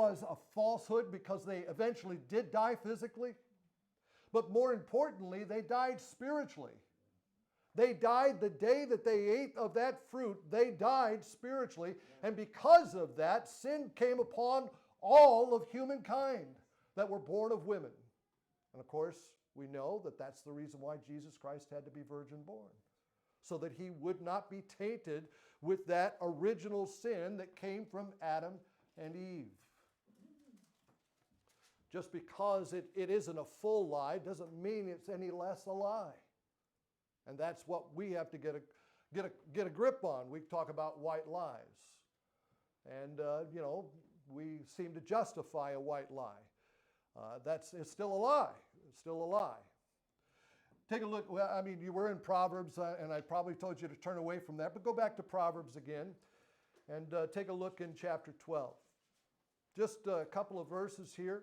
was a falsehood because they eventually did die physically. But more importantly, they died spiritually. They died the day that they ate of that fruit. They died spiritually. And because of that, sin came upon all of humankind that were born of women. And of course, we know that that's the reason why Jesus Christ had to be virgin born, so that he would not be tainted with that original sin that came from Adam and Eve. Just because it isn't a full lie doesn't mean it's any less a lie. And that's what we have to get a grip on. We talk about white lies. And, we seem to justify a white lie. It's still a lie. It's still a lie. Take a look. Well, you were in Proverbs, and I probably told you to turn away from that, but go back to Proverbs again and take a look in chapter 12. Just a couple of verses here.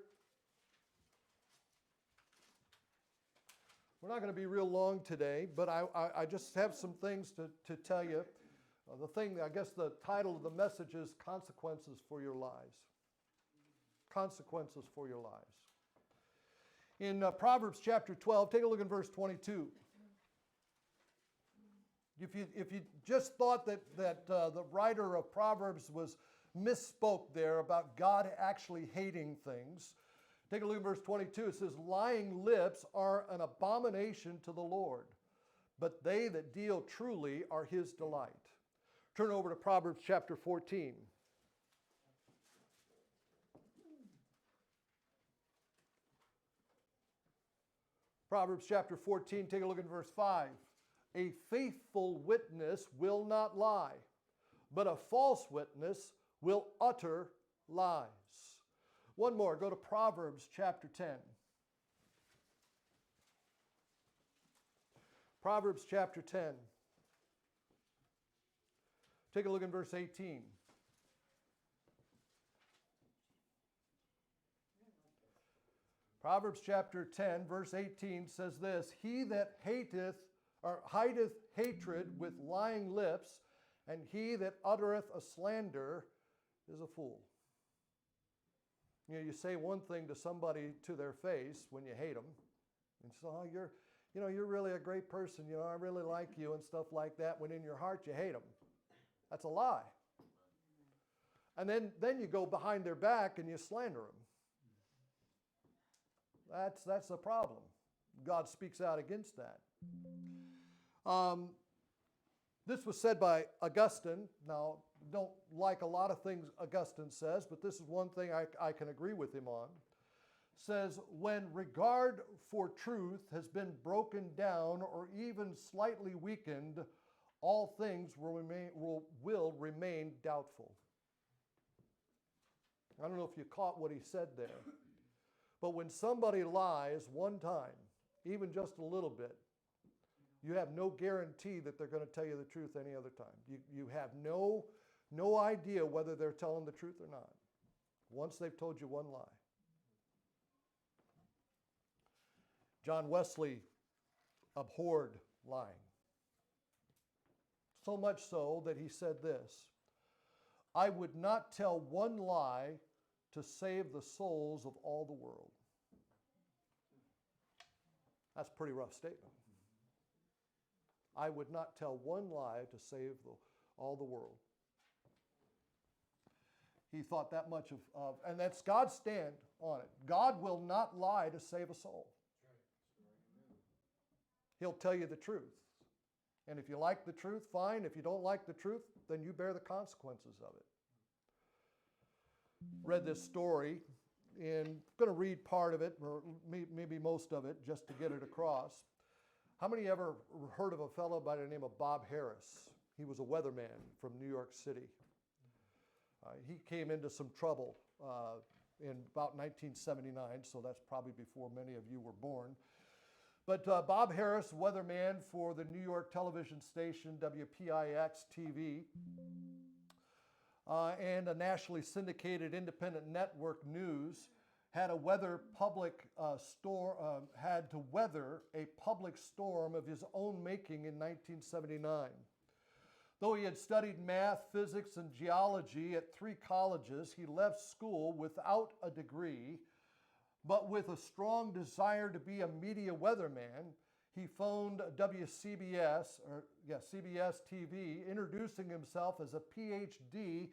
We're not going to be real long today, but I just have some things to tell you. The title of the message is Consequences for Your Lies. Consequences for your lives. In Proverbs chapter 12, take a look in verse 22. If you just thought that the writer of Proverbs misspoke there about God actually hating things, take a look at verse 22. It says, lying lips are an abomination to the Lord, but they that deal truly are his delight. Turn over to Proverbs chapter 14. Proverbs chapter 14, take a look at verse 5. A faithful witness will not lie, but a false witness will utter lies. One more, go to Proverbs chapter 10. Proverbs chapter 10. Take a look in verse 18. Proverbs chapter 10, verse 18 says this, he that hateth or hideth hatred with lying lips, and he that uttereth a slander is a fool. You say one thing to somebody to their face when you hate them, and say, oh, you're really a great person, I really like you and stuff like that, when in your heart you hate them. That's a lie. And then you go behind their back and you slander them. That's a problem. God speaks out against that. This was said by Augustine. Now, don't like a lot of things Augustine says, but this is one thing I can agree with him on. Says, when regard for truth has been broken down or even slightly weakened, all things will remain doubtful. I don't know if you caught what he said there. But when somebody lies one time, even just a little bit, you have no guarantee that they're going to tell you the truth any other time. You have no idea whether they're telling the truth or not, once they've told you one lie. John Wesley abhorred lying. So much so that he said this, I would not tell one lie to save the souls of all the world. That's a pretty rough statement. I would not tell one lie to save all the world. He thought that much of, and that's God's stand on it. God will not lie to save a soul. He'll tell you the truth. And if you like the truth, fine. If you don't like the truth, then you bear the consequences of it. Read this story, and I'm going to read part of it, or maybe most of it, just to get it across. How many ever heard of a fellow by the name of Bob Harris? He was a weatherman from New York City. He came into some trouble in about 1979, so that's probably before many of you were born. But Bob Harris, weatherman for the New York television station WPIX TV, and a nationally syndicated independent network news, had to weather a public storm of his own making in 1979. Though he had studied math, physics, and geology at 3 colleges, he left school without a degree, but with a strong desire to be a media weatherman. He phoned CBS TV, introducing himself as a PhD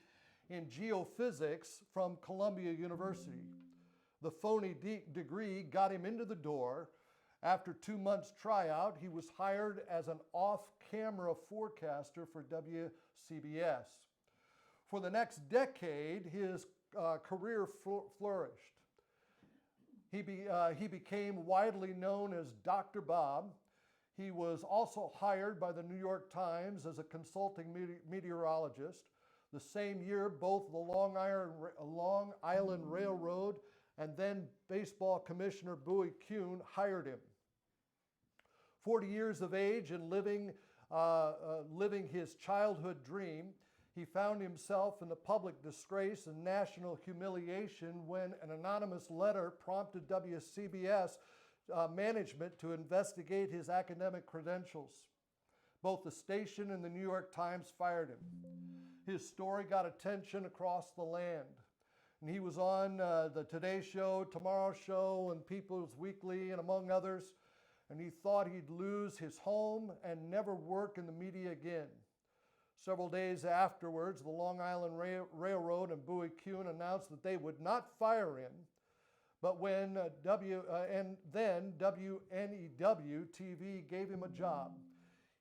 in geophysics from Columbia University. The phony degree got him into the door. After 2 months tryout, he was hired as an off-camera forecaster for WCBS. For the next decade, his career flourished. He became widely known as Dr. Bob. He was also hired by the New York Times as a consulting meteorologist. The same year, both the Long Island Railroad and then baseball commissioner Bowie Kuhn hired him. 40 years of age and living his childhood dream, he found himself in the public disgrace and national humiliation when an anonymous letter prompted WCBS management to investigate his academic credentials. Both the station and the New York Times fired him. His story got attention across the land. And he was on the Today Show, Tomorrow Show, and People's Weekly, and among others. And he thought he'd lose his home and never work in the media again. Several days afterwards, the Long Island Railroad and Bowie Kuhn announced that they would not fire him, but then WNEW TV gave him a job.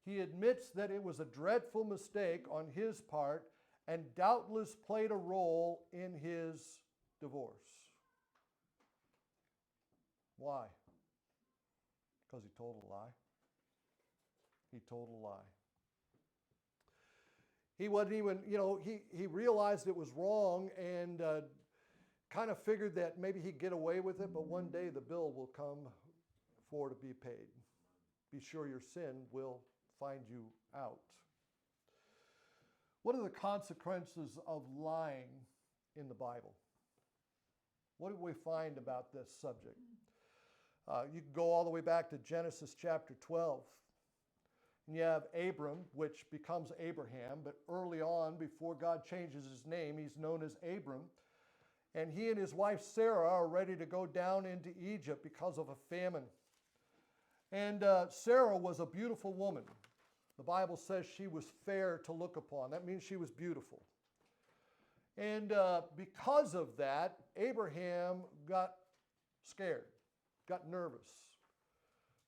He admits that it was a dreadful mistake on his part and doubtless played a role in his divorce. Why? Because he told a lie. He told a lie. He wasn't even, he realized it was wrong and kind of figured that maybe he'd get away with it, but one day the bill will come for to be paid. Be sure your sin will find you out. What are the consequences of lying in the Bible? What do we find about this subject? You can go all the way back to Genesis chapter 12. And you have Abram, which becomes Abraham, but early on, before God changes his name, he's known as Abram. And he and his wife Sarah are ready to go down into Egypt because of a famine. And Sarah was a beautiful woman. The Bible says she was fair to look upon. That means she was beautiful. And because of that, Abraham got scared, got nervous.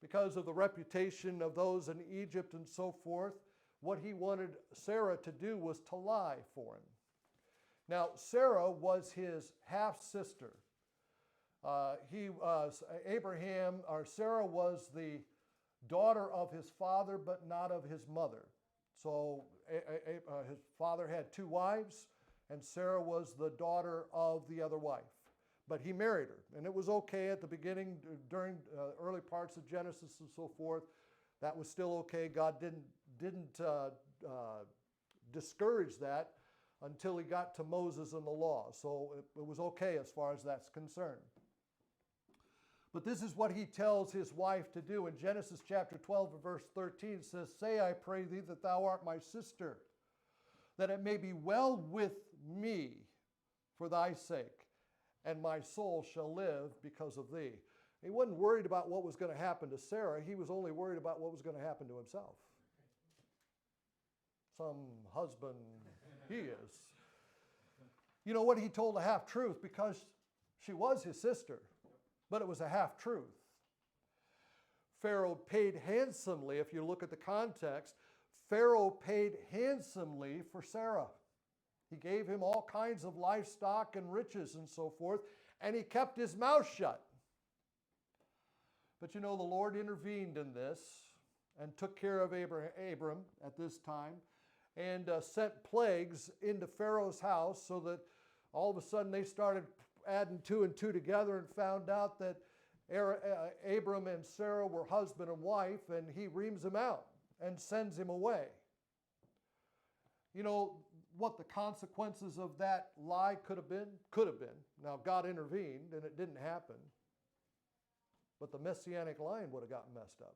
Because of the reputation of those in Egypt and so forth, what he wanted Sarah to do was to lie for him. Now, Sarah was his half-sister. Sarah was the daughter of his father, but not of his mother. So his father had 2 wives, and Sarah was the daughter of the other wife. But he married her, and it was okay at the beginning, during early parts of Genesis and so forth. That was still okay. God didn't discourage that until he got to Moses and the law. So it was okay as far as that's concerned. But this is what he tells his wife to do. In Genesis chapter 12 and verse 13, it says, "Say, I pray thee, that thou art my sister, that it may be well with me for thy sake, and my soul shall live because of thee." He wasn't worried about what was going to happen to Sarah. He was only worried about what was going to happen to himself. Some husband he is. You know what? He told a half-truth because she was his sister, but it was a half-truth. Pharaoh paid handsomely, if you look at the context, Pharaoh paid handsomely for Sarah. He gave him all kinds of livestock and riches and so forth, and he kept his mouth shut. But the Lord intervened in this and took care of Abram at this time and sent plagues into Pharaoh's house so that all of a sudden they started adding 2 and 2 together and found out that Abram and Sarah were husband and wife, and he reams him out and sends him away. You know what the consequences of that lie could have been? Could have been. Now, God intervened, and it didn't happen. But the Messianic line would have gotten messed up.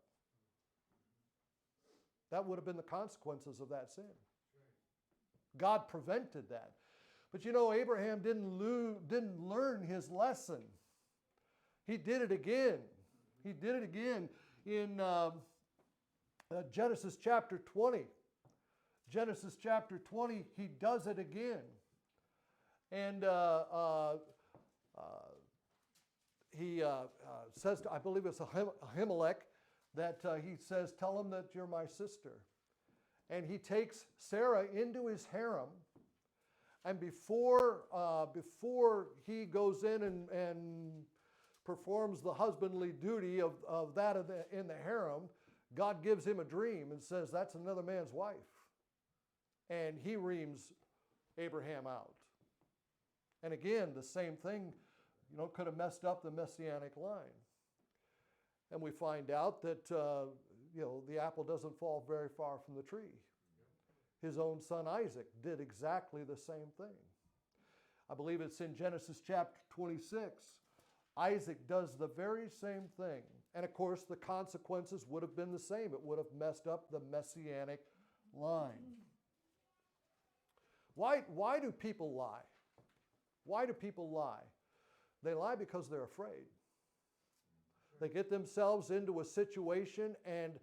That would have been the consequences of that sin. God prevented that. But you know, Abraham didn't learn his lesson. He did it again. He did it again in Genesis chapter 20. Genesis chapter 20, he does it again. And he says, I believe it's Ahimelech, that he says, tell him that you're my sister. And he takes Sarah into his harem. And before he goes in and performs the husbandly duty of that in the harem, God gives him a dream and says, that's another man's wife. And he reams Abraham out. And again, the same thing, could have messed up the messianic line. And we find out that, the apple doesn't fall very far from the tree. His own son Isaac did exactly the same thing. I believe it's in Genesis chapter 26. Isaac does the very same thing. And of course, the consequences would have been the same. It would have messed up the messianic line. Why do people lie? Why do people lie? They lie because they're afraid. They get themselves into a situation, and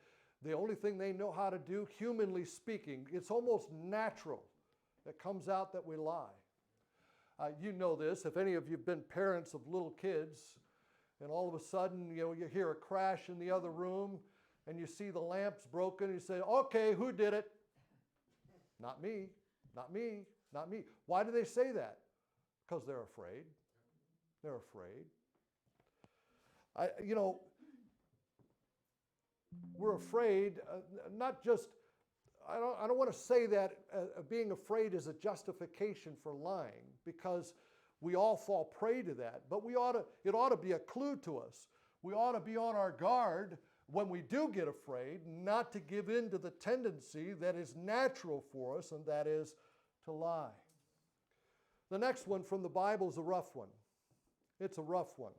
the only thing they know how to do, humanly speaking, it's almost natural. It comes out that we lie. You know this, if any of you have been parents of little kids, and all of a sudden, you hear a crash in the other room, and you see the lamps broken, and you say, okay, who did it? Not me, not me, not me. Why do they say that? Because they're afraid. They're afraid. We're afraid, not just, I don't want to say that being afraid is a justification for lying, because we all fall prey to that, but it ought to be a clue to us. We ought to be on our guard when we do get afraid, not to give in to the tendency that is natural for us, and that is to lie. The next one from the Bible is a rough one. It's a rough one.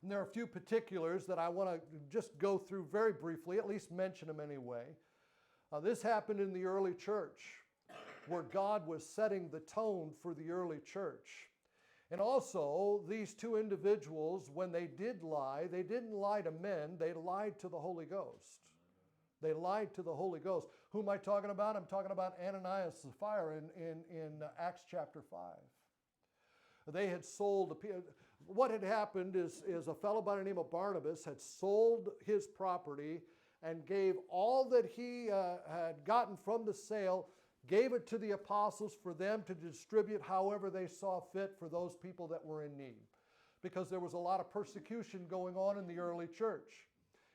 And there are a few particulars that I want to just go through very briefly, at least mention them anyway. This happened in the early church, where God was setting the tone for the early church. And also, these two individuals, when they did lie, they didn't lie to men, they lied to the Holy Ghost. They lied to the Holy Ghost. Who am I talking about? I'm talking about Ananias and Sapphira in Acts chapter 5. They had sold, what had happened is a fellow by the name of Barnabas had sold his property and gave all that he had gotten from the sale, gave it to the apostles for them to distribute however they saw fit for those people that were in need. Because there was a lot of persecution going on in the early church.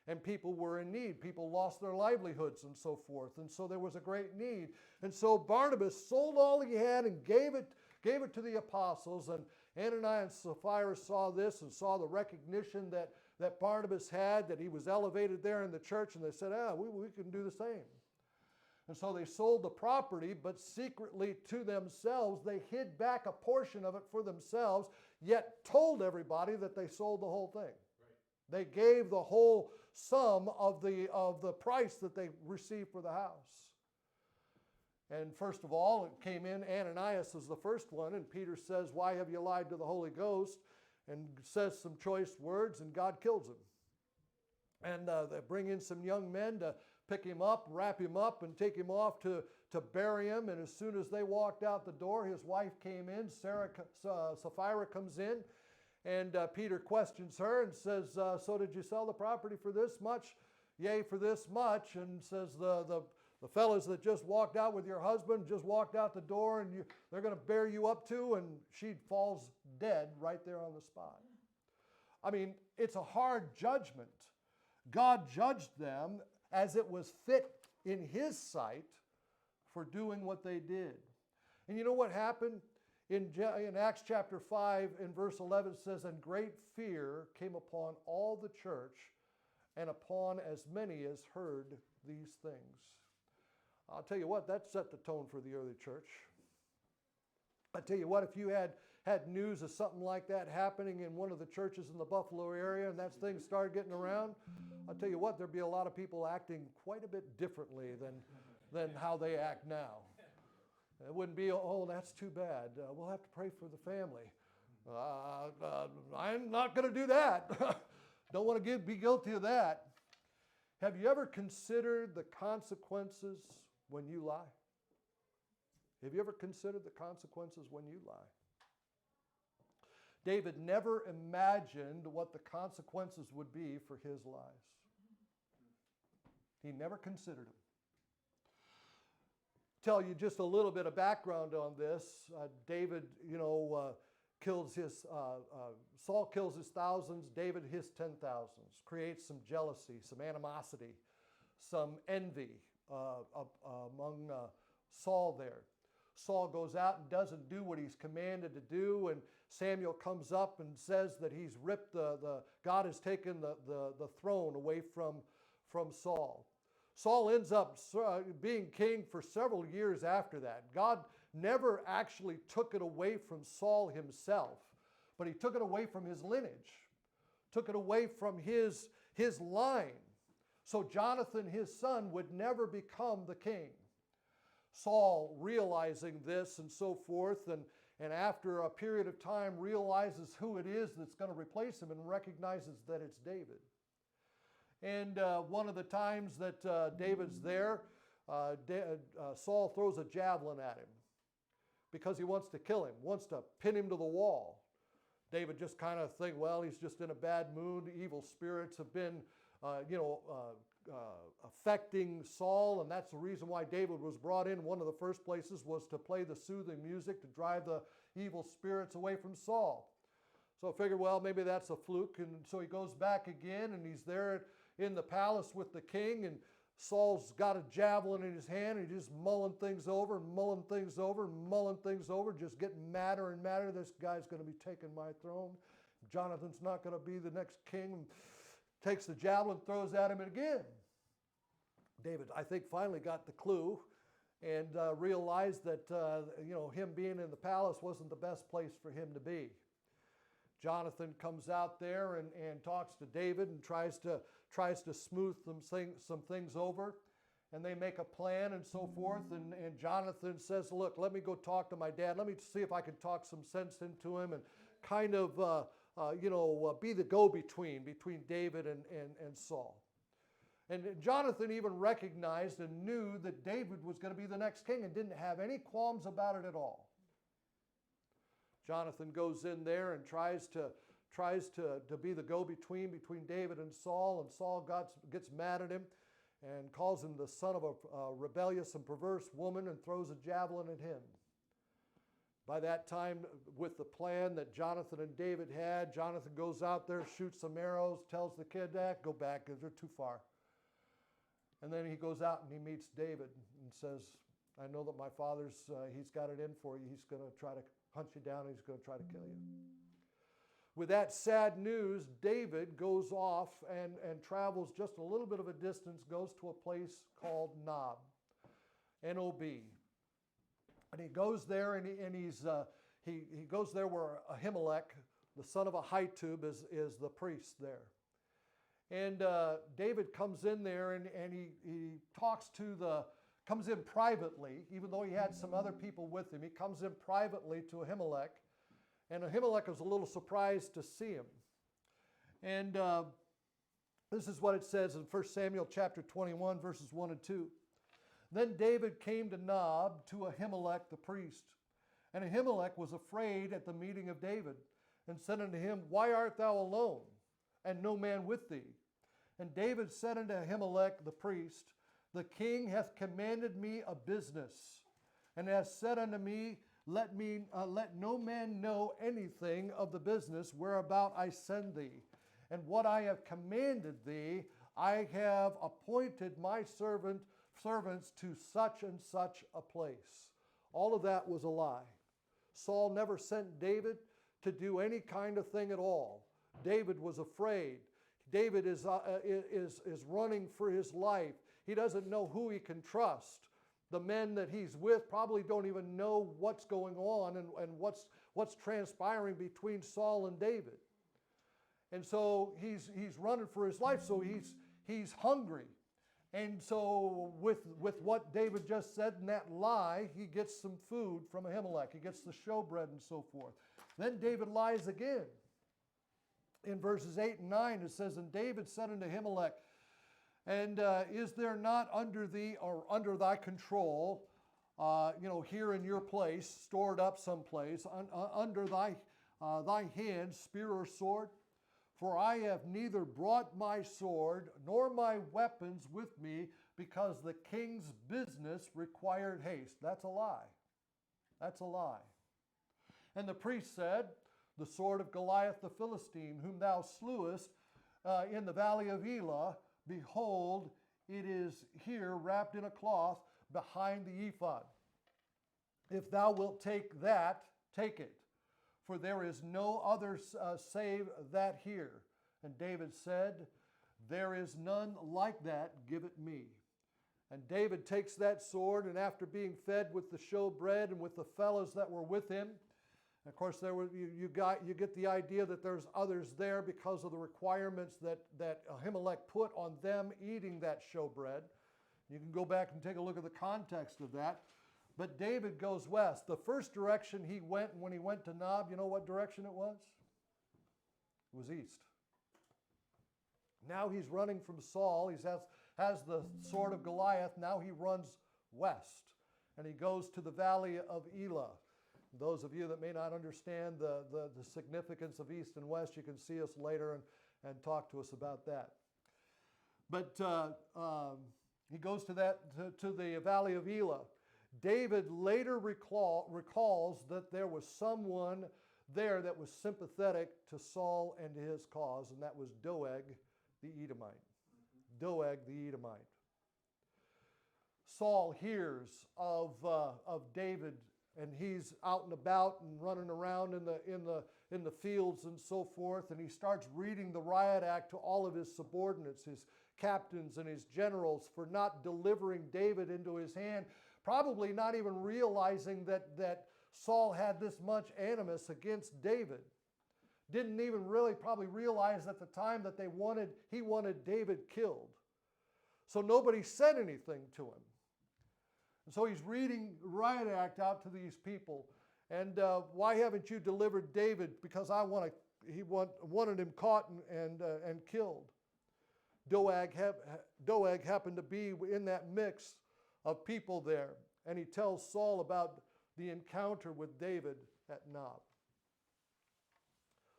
And people were in need. People lost their livelihoods and so forth. And so there was a great need. And so Barnabas sold all he had and gave it to the apostles. And Ananias and Sapphira saw this and saw the recognition that Barnabas had, that he was elevated there in the church. And they said, we can do the same. And so they sold the property, but secretly to themselves, they hid back a portion of it for themselves, yet told everybody that they sold the whole thing. Right. They gave the whole sum of the price that they received for the house. And first of all, it came in, Ananias is the first one, and Peter says, why have you lied to the Holy Ghost? And says some choice words, and God kills him. And they bring in some young men to pick him up, wrap him up, and take him off to bury him. And as soon as they walked out the door, his wife came in, Sapphira comes in, and Peter questions her and says, so did you sell the property for this much? Yea, for this much. And says, the fellas that just walked out with your husband just walked out the door, and they're going to bear you up too. And she falls dead right there on the spot. I mean, it's a hard judgment. God judged them as it was fit in his sight for doing what they did. And you know what happened? In Acts chapter 5, in verse 11, it says, and great fear came upon all the church and upon as many as heard these things. I'll tell you what, that set the tone for the early church. I tell you what, if you had news of something like that happening in one of the churches in the Buffalo area and that thing started getting around, I'll tell you what, there'd be a lot of people acting quite a bit differently than how they act now. It wouldn't be, oh, that's too bad. We'll have to pray for the family. I'm not going to do that. Don't want to be guilty of that. Have you ever considered the consequences when you lie? Have you ever considered the consequences when you lie? David never imagined what the consequences would be for his lies. He never considered them. Tell you just a little bit of background on this. David, kills his, Saul kills his thousands, David his 10,000s, creates some jealousy, some animosity, some envy among Saul there. Saul goes out and doesn't do what he's commanded to do, and Samuel comes up and says that he's ripped God has taken the throne away from Saul. Saul ends up being king for several years after that. God never actually took it away from Saul himself, but he took it away from his lineage, took it away from his line. So Jonathan, his son, would never become the king. Saul, realizing this and so forth, and after a period of time realizes who it is that's going to replace him and recognizes that it's David. And one of the times that David's there, Saul throws a javelin at him because he wants to kill him, wants to pin him to the wall. David just kind of thinks, well, he's just in a bad mood. Evil spirits have been, affecting Saul, and that's the reason why David was brought in. One of the first places was to play the soothing music to drive the evil spirits away from Saul. So I figured, well, maybe that's a fluke, and so he goes back again, and he's there in the palace with the king, and Saul's got a javelin in his hand, and he's just mulling things over, just getting madder and madder. This guy's going to be taking my throne. Jonathan's not going to be the next king. Takes the javelin, throws at him again. David, I think, finally got the clue and realized that him being in the palace wasn't the best place for him to be. Jonathan comes out there and talks to David and tries to smooth some things over, and they make a plan and so forth. And Jonathan says, "Look, let me go talk to my dad. Let me see if I can talk some sense into him and kind of be the go-between between David and Saul." And Jonathan even recognized and knew that David was going to be the next king and didn't have any qualms about it at all. Jonathan goes in there and tries to be the go-between between David and Saul gets mad at him and calls him the son of a rebellious and perverse woman and throws a javelin at him. By that time, with the plan that Jonathan and David had, Jonathan goes out there, shoots some arrows, tells the kid, go back because they're too far. And then he goes out and he meets David and says, I know that my father's, he's got it in for you. He's going to try to hunt you down. He's going to try to kill you. With that sad news, David goes off and travels just a little bit of a distance, goes to a place called Nob, N-O-B. And he goes there and he goes there where Ahimelech, the son of Ahitub, is the priest there. And David comes in there and he comes in privately, even though he had some other people with him. He comes in privately to Ahimelech, and Ahimelech was a little surprised to see him. And this is what it says in 1 Samuel chapter 21, verses 1 and 2. Then David came to Nob to Ahimelech the priest. And Ahimelech was afraid at the meeting of David, and said unto him, Why art thou alone, and no man with thee? And David said unto Ahimelech the priest, The king hath commanded me a business, and hath said unto me, Let no man know anything of the business whereabout I send thee. And what I have commanded thee, I have appointed my servants to such and such a place. All of that was a lie. Saul never sent David to do any kind of thing at all. David was afraid. David is running for his life. He doesn't know who he can trust. The men that he's with probably don't even know what's going on and what's transpiring between Saul and David. And so he's running for his life, so he's hungry. And so with what David just said in that lie, he gets some food from Ahimelech. He gets the showbread and so forth. Then David lies again. In verses 8 and 9 it says, "And David said unto Ahimelech, and is there not under thee or under thy control, here in your place, stored up someplace, under thy hand, spear or sword? For I have neither brought my sword nor my weapons with me, because the king's business required haste." That's a lie. That's a lie. And the priest said, "The sword of Goliath the Philistine, whom thou slewest in the valley of Elah, behold, it is here wrapped in a cloth behind the ephod. If thou wilt take that, take it. For there is no other save that here." And David said, "There is none like that, give it me." And David takes that sword, and after being fed with the showbread and with the fellows that were with him, of course, you get the idea that there's others there because of the requirements that Ahimelech put on them eating that showbread. You can go back and take a look at the context of that. But David goes west. The first direction he went when he went to Nob, you know what direction it was? It was east. Now he's running from Saul. He has the sword of Goliath. Now he runs west. And he goes to the valley of Elah. Those of you that may not understand the significance of east and west, you can see us later and talk to us about that. But he goes to the valley of Elah. David later recalls that there was someone there that was sympathetic to Saul and to his cause, and that was Doeg the Edomite. Doeg the Edomite. Saul hears of David, and he's out and about and running around in the fields and so forth, and he starts reading the riot act to all of his subordinates, his captains and his generals, for not delivering David into his hand, probably not even realizing that Saul had this much animus against David. Didn't even really probably realize at the time that he wanted David killed. So nobody said anything to him. And so he's reading the riot act out to these people. And why haven't you delivered David? Because he wanted him caught and killed. Doeg happened to be in that mix of people there. And he tells Saul about the encounter with David at Nob.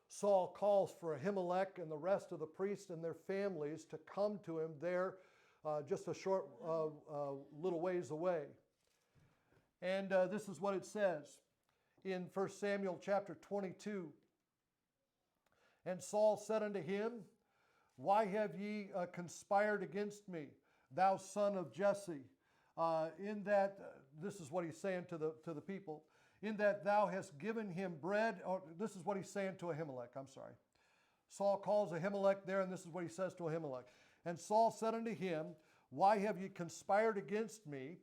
Saul calls for Ahimelech and the rest of the priests and their families to come to him there just a short little ways away. And this is what it says in 1 Samuel chapter 22. "And Saul said unto him, Why have ye conspired against me, thou son of Jesse? In that," this is what he's saying to the people, "in that thou hast given him bread," or this is what he's saying to Ahimelech, I'm sorry. Saul calls Ahimelech there, and this is what he says to Ahimelech. "And Saul said unto him, Why have ye conspired against me,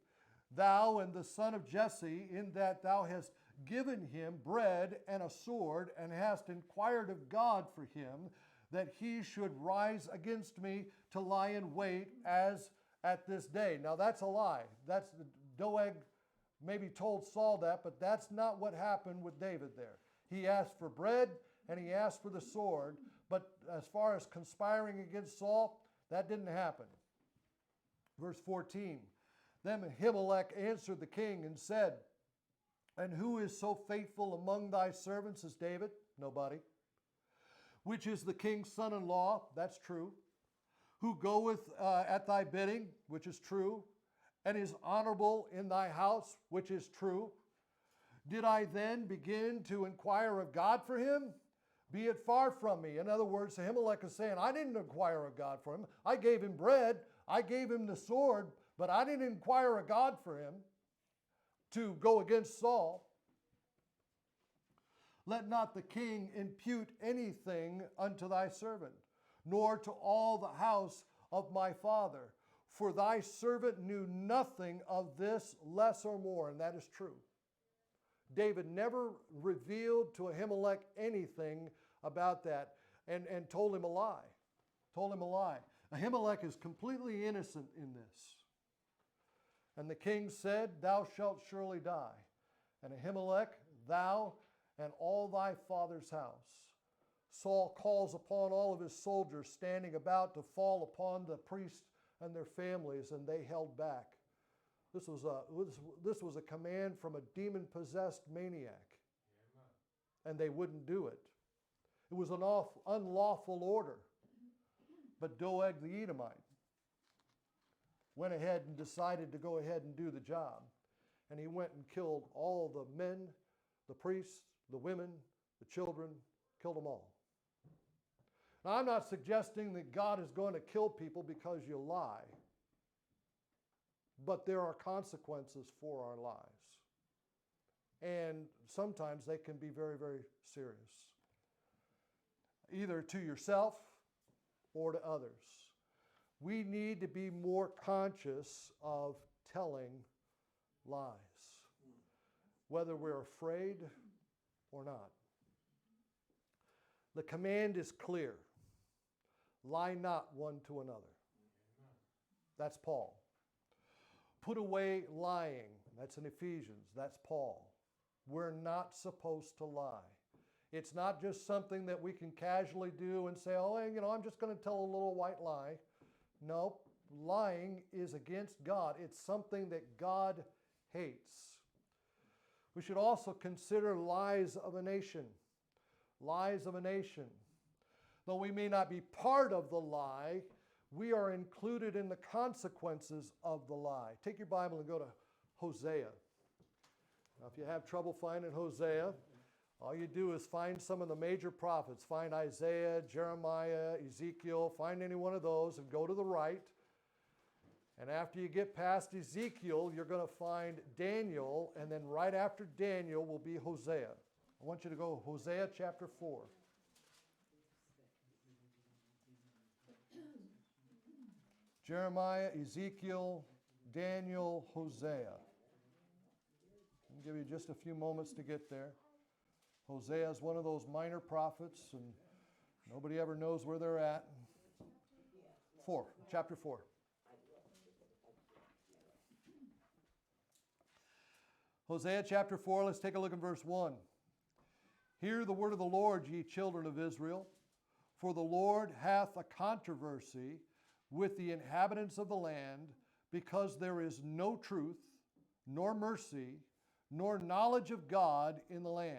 thou and the son of Jesse, in that thou hast given him bread and a sword, and hast inquired of God for him, that he should rise against me to lie in wait as at this day?" Now that's a lie. That's Doeg maybe told Saul that, but that's not what happened with David there. He asked for bread and he asked for the sword, but as far as conspiring against Saul, that didn't happen. Verse 14, "Then Ahimelech answered the king and said, And who is so faithful among thy servants as David?" Nobody. "Which is the king's son-in-law?" That's true. "Who goeth at thy bidding?" Which is true. "And is honorable in thy house?" Which is true. "Did I then begin to inquire of God for him? Be it far from me." In other words, Ahimelech is saying, I didn't inquire of God for him. I gave him bread, I gave him the sword, but I didn't inquire of God for him to go against Saul. "Let not the king impute anything unto thy servant, nor to all the house of my father. For thy servant knew nothing of this, less or more." And that is true. David never revealed to Ahimelech anything about that and told him a lie. Told him a lie. Ahimelech is completely innocent in this. And the king said, Thou shalt surely die. And Ahimelech, thou and all thy father's house. Saul calls upon all of his soldiers standing about to fall upon the priests and their families, and they held back. This was a command from a demon-possessed maniac. And they wouldn't do it. It was an unlawful order. But Doeg the Edomite went ahead and decided to go ahead and do the job. And he went and killed all the men, the priests, the women, the children, killed them all. Now, I'm not suggesting that God is going to kill people because you lie. But there are consequences for our lies. And sometimes they can be very, very serious. Either to yourself or to others. We need to be more conscious of telling lies, whether we're afraid or not. The command is clear. Lie not one to another. That's Paul. Put away lying. That's in Ephesians. That's Paul. We're not supposed to lie. It's not just something that we can casually do and say, oh, I'm just going to tell a little white lie. No, lying is against God. It's something that God hates. We should also consider lies of a nation. Lies of a nation. Though we may not be part of the lie, we are included in the consequences of the lie. Take your Bible and go to Hosea. Now, if you have trouble finding Hosea, all you do is find some of the major prophets. Find Isaiah, Jeremiah, Ezekiel. Find any one of those and go to the right. And after you get past Ezekiel, you're going to find Daniel. And then right after Daniel will be Hosea. I want you to go Hosea chapter 4. Jeremiah, Ezekiel, Daniel, Hosea. I'll give you just a few moments to get there. Hosea is one of those minor prophets, and nobody ever knows where they're at. Chapter 4. Hosea chapter 4, let's take a look at verse 1. Hear the word of the Lord, ye children of Israel, for the Lord hath a controversy with the inhabitants of the land, because there is no truth, nor mercy, nor knowledge of God in the land.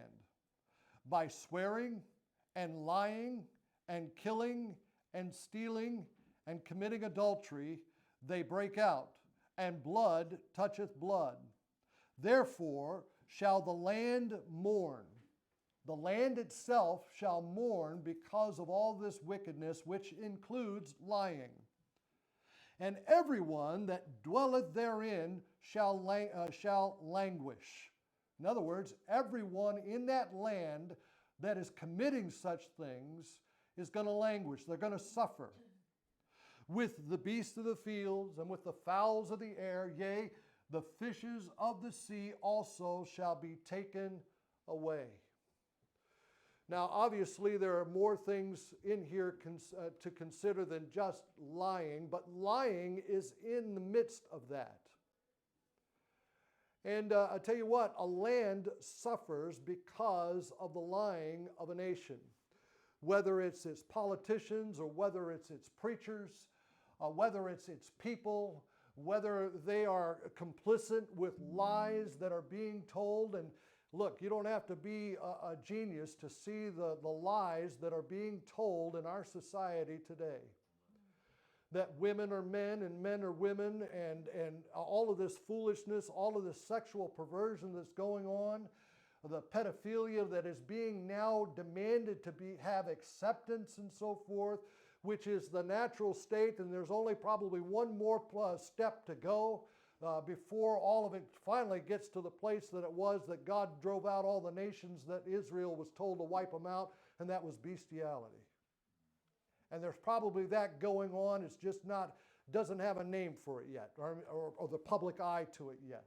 By swearing and lying and killing and stealing and committing adultery, they break out, and blood toucheth blood. Therefore shall the land mourn. The land itself shall mourn because of all this wickedness, which includes lying. And everyone that dwelleth therein shall languish. In other words, everyone in that land that is committing such things is going to languish. They're going to suffer. With the beasts of the fields and with the fowls of the air, yea, the fishes of the sea also shall be taken away. Now, obviously, there are more things in here to consider than just lying, but lying is in the midst of that. And I tell you what, a land suffers because of the lying of a nation. Whether it's its politicians or whether it's its preachers, whether it's its people, whether they are complicit with lies that are being told. And look, you don't have to be a genius to see the lies that are being told in our society today. That women are men and men are women, and all of this foolishness, all of this sexual perversion that's going on, the pedophilia that is being now demanded to have acceptance and so forth, which is the natural state, and there's only probably one more step to go before all of it finally gets to the place that it was that God drove out all the nations that Israel was told to wipe them out, and that was bestiality. And there's probably that going on. It's just doesn't have a name for it yet, or the public eye to it yet.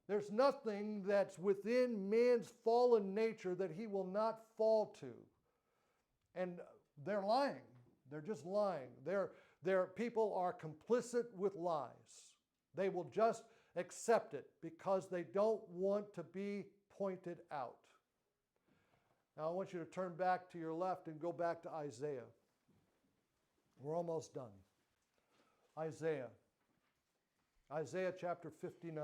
There's nothing that's within man's fallen nature that he will not fall to. And they're lying. They're just lying. People are complicit with lies. They will just accept it because they don't want to be pointed out. Now I want you to turn back to your left and go back to Isaiah. We're almost done. Isaiah chapter 59.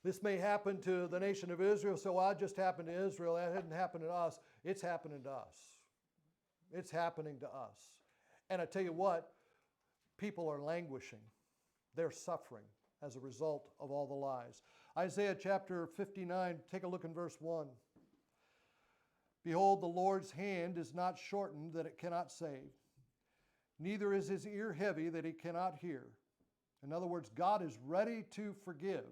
This may happen to the nation of Israel, so I just happened to Israel. That didn't happen to us. It's happening to us. It's happening to us. And I tell you what, people are languishing. They're suffering as a result of all the lies. Isaiah chapter 59, take a look in verse 1. Behold, the Lord's hand is not shortened that it cannot save, neither is his ear heavy that he cannot hear. In other words, God is ready to forgive.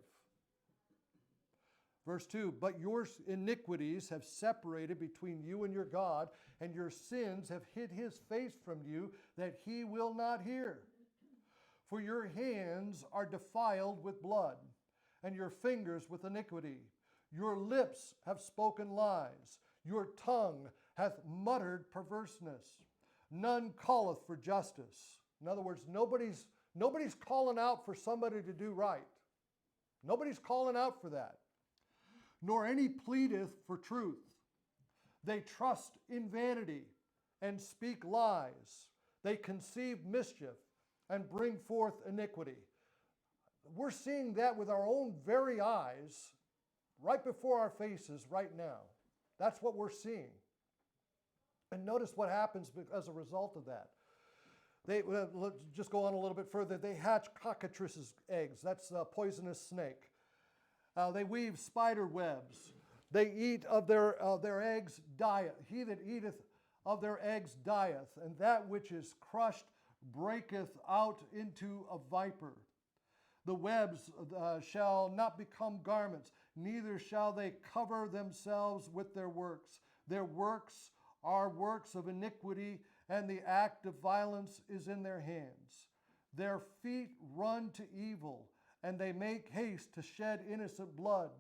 Verse 2, but your iniquities have separated between you and your God, and your sins have hid his face from you, that he will not hear. For your hands are defiled with blood, and your fingers with iniquity. Your lips have spoken lies. Your tongue hath muttered perverseness. None calleth for justice. In other words, nobody's calling out for somebody to do right. Nobody's calling out for that. Nor any pleadeth for truth. They trust in vanity and speak lies. They conceive mischief and bring forth iniquity. We're seeing that with our own very eyes right before our faces right now. That's what we're seeing. And notice what happens as a result of that. Let's just go on a little bit further. They hatch cockatrices' eggs. That's a poisonous snake. They weave spider webs. They eat of their eggs dieth. He that eateth of their eggs dieth, and that which is crushed breaketh out into a viper. The webs shall not become garments, neither shall they cover themselves with their works. Their works are works of iniquity, and the act of violence is in their hands. Their feet run to evil, and they make haste to shed innocent blood.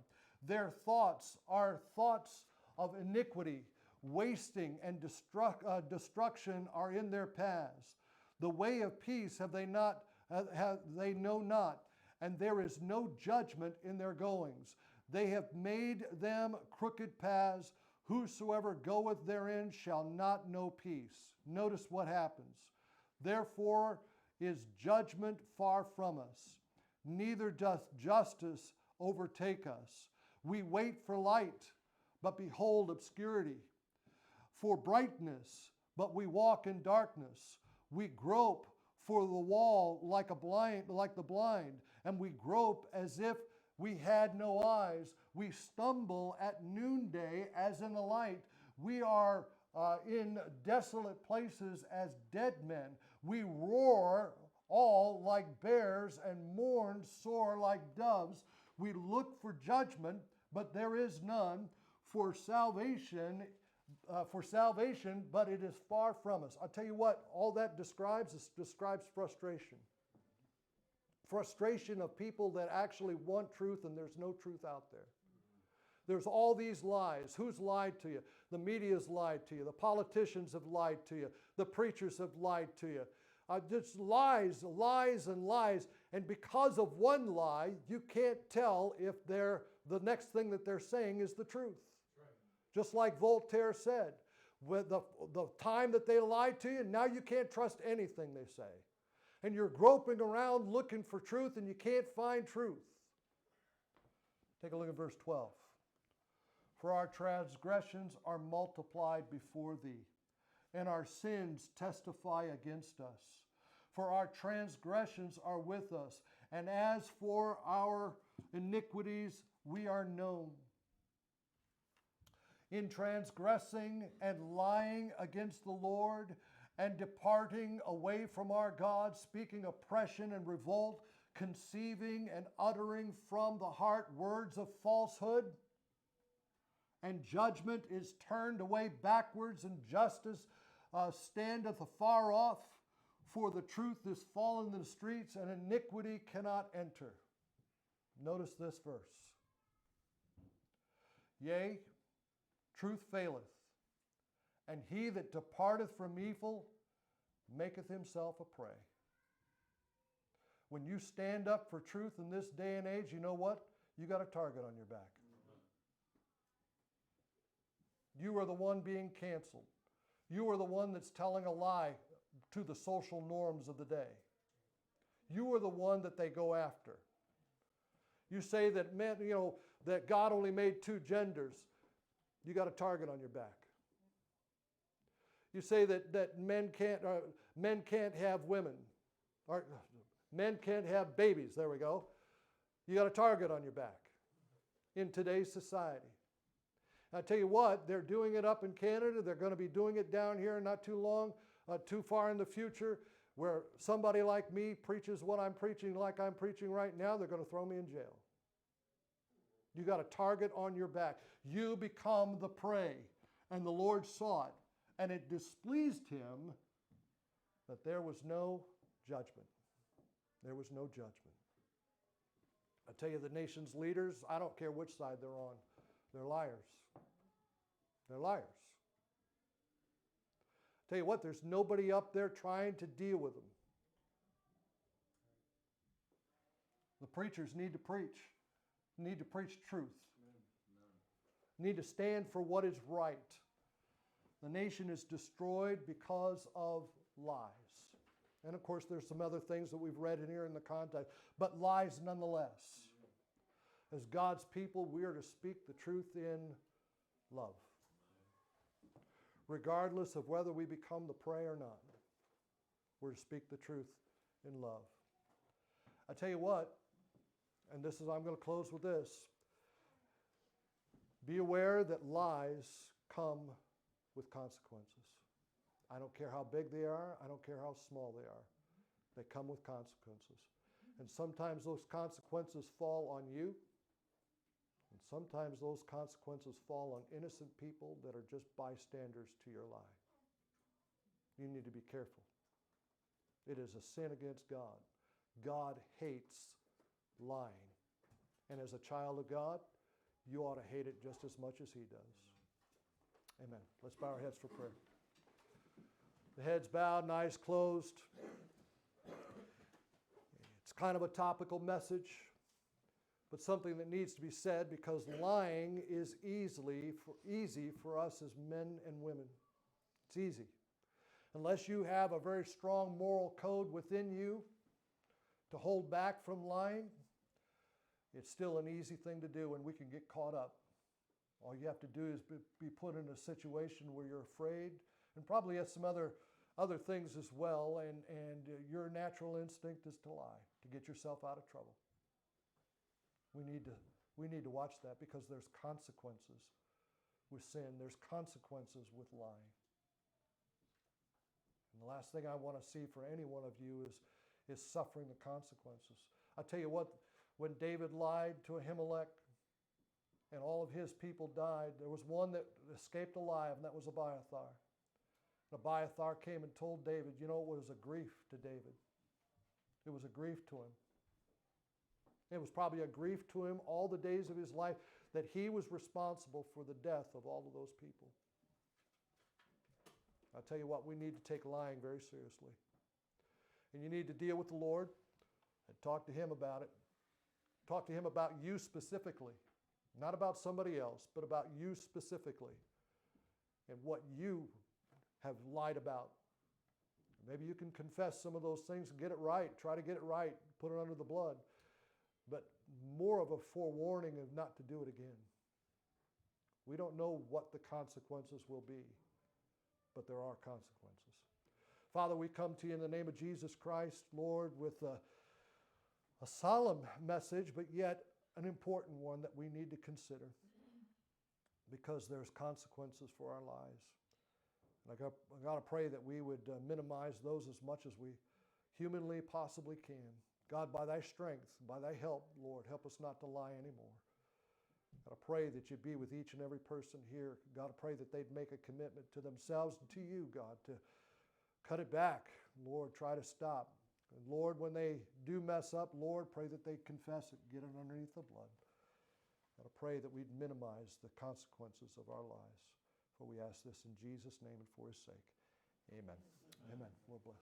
Their thoughts are thoughts of iniquity. Wasting and destruction are in their paths. The way of peace they know not, and there is no judgment in their goings. They have made them crooked paths. Whosoever goeth therein shall not know peace. Notice what happens. Therefore is judgment far from us, neither doth justice overtake us. We wait for light, but behold obscurity. For brightness, but we walk in darkness. We grope for the wall like the blind, and we grope as if we had no eyes. We stumble at noonday as in the light. We are in desolate places as dead men. We roar all like bears and mourn sore like doves. We look for judgment, but there is none. For salvation, but it is far from us. I'll tell you what, all that describes frustration. Frustration of people that actually want truth and there's no truth out there. There's all these lies. Who's lied to you? The media's lied to you. The politicians have lied to you. The preachers have lied to you. Just lies, lies, and lies. And because of one lie, you can't tell if the next thing that they're saying is the truth. Just like Voltaire said, with the time that they lied to you, now you can't trust anything they say. And you're groping around looking for truth and you can't find truth. Take a look at verse 12. For our transgressions are multiplied before thee, and our sins testify against us. For our transgressions are with us, and as for our iniquities we are known. In transgressing and lying against the Lord, and departing away from our God, speaking oppression and revolt, conceiving and uttering from the heart words of falsehood, and judgment is turned away backwards, and justice standeth afar off, for the truth is fallen in the streets, and iniquity cannot enter. Notice this verse. Yea, truth faileth, and he that departeth from evil maketh himself a prey. When you stand up for truth in this day and age, you know what? You got a target on your back. You are the one being canceled. You are the one that's telling a lie to the social norms of the day. You are the one that they go after. You say that men, that God only made two genders. You got a target on your back. You say that men can't have women, or men can't have babies. There we go. You got a target on your back in today's society. I tell you what, they're doing it up in Canada. They're going to be doing it down here not too long, too far in the future, where somebody like me preaches what I'm preaching like I'm preaching right now. They're going to throw me in jail. You got a target on your back. You become the prey. And the Lord saw it, and it displeased him that there was no judgment. There was no judgment. I tell you, the nation's leaders, I don't care which side they're on, they're liars. They're liars. Tell you what, there's nobody up there trying to deal with them. The preachers need to preach truth. Need to stand for what is right. The nation is destroyed because of lies. And of course, there's some other things that we've read in here in the context, but lies nonetheless. As God's people, we are to speak the truth in love, regardless of whether we become the prey or not. We're to speak the truth in love. I tell you what, and I'm going to close with this. Be aware that lies come with consequences. I don't care how big they are. I don't care how small they are. They come with consequences. And sometimes those consequences fall on you. And sometimes those consequences fall on innocent people that are just bystanders to your lie. You need to be careful. It is a sin against God. God hates lying. And as a child of God, you ought to hate it just as much as he does. Amen. Let's bow our heads for prayer. The heads bowed and eyes closed. It's kind of a topical message, but something that needs to be said because lying is easy for us as men and women. It's easy. Unless you have a very strong moral code within you to hold back from lying, it's still an easy thing to do, and we can get caught up. All you have to do is be put in a situation where you're afraid, and probably has some other things as well, and your natural instinct is to lie, to get yourself out of trouble. We need to watch that because there's consequences with sin. There's consequences with lying. And the last thing I want to see for any one of you is suffering the consequences. I tell you what, when David lied to Ahimelech and all of his people died, there was one that escaped alive, and that was Abiathar. And Abiathar came and told David, it was a grief to David. It was a grief to him. It was probably a grief to him all the days of his life that he was responsible for the death of all of those people. I'll tell you what, we need to take lying very seriously. And you need to deal with the Lord and talk to him about it. Talk to him about you specifically. Not about somebody else, but about you specifically and what you have lied about. Maybe you can confess some of those things and get it right. Try to get it right. Put it under the blood. But more of a forewarning of not to do it again. We don't know what the consequences will be, but there are consequences. Father, we come to you in the name of Jesus Christ, Lord, with a solemn message, but yet an important one that we need to consider because there's consequences for our lives. And I got to pray that we would minimize those as much as we humanly possibly can. God, by thy strength, by thy help, Lord, help us not to lie anymore. God, I pray that you'd be with each and every person here. God, I pray that they'd make a commitment to themselves and to you, God, to cut it back. Lord, try to stop. And Lord, when they do mess up, Lord, pray that they confess it, get it underneath the blood. God, I pray that we'd minimize the consequences of our lives. For we ask this in Jesus' name and for his sake. Amen. Amen. Lord bless.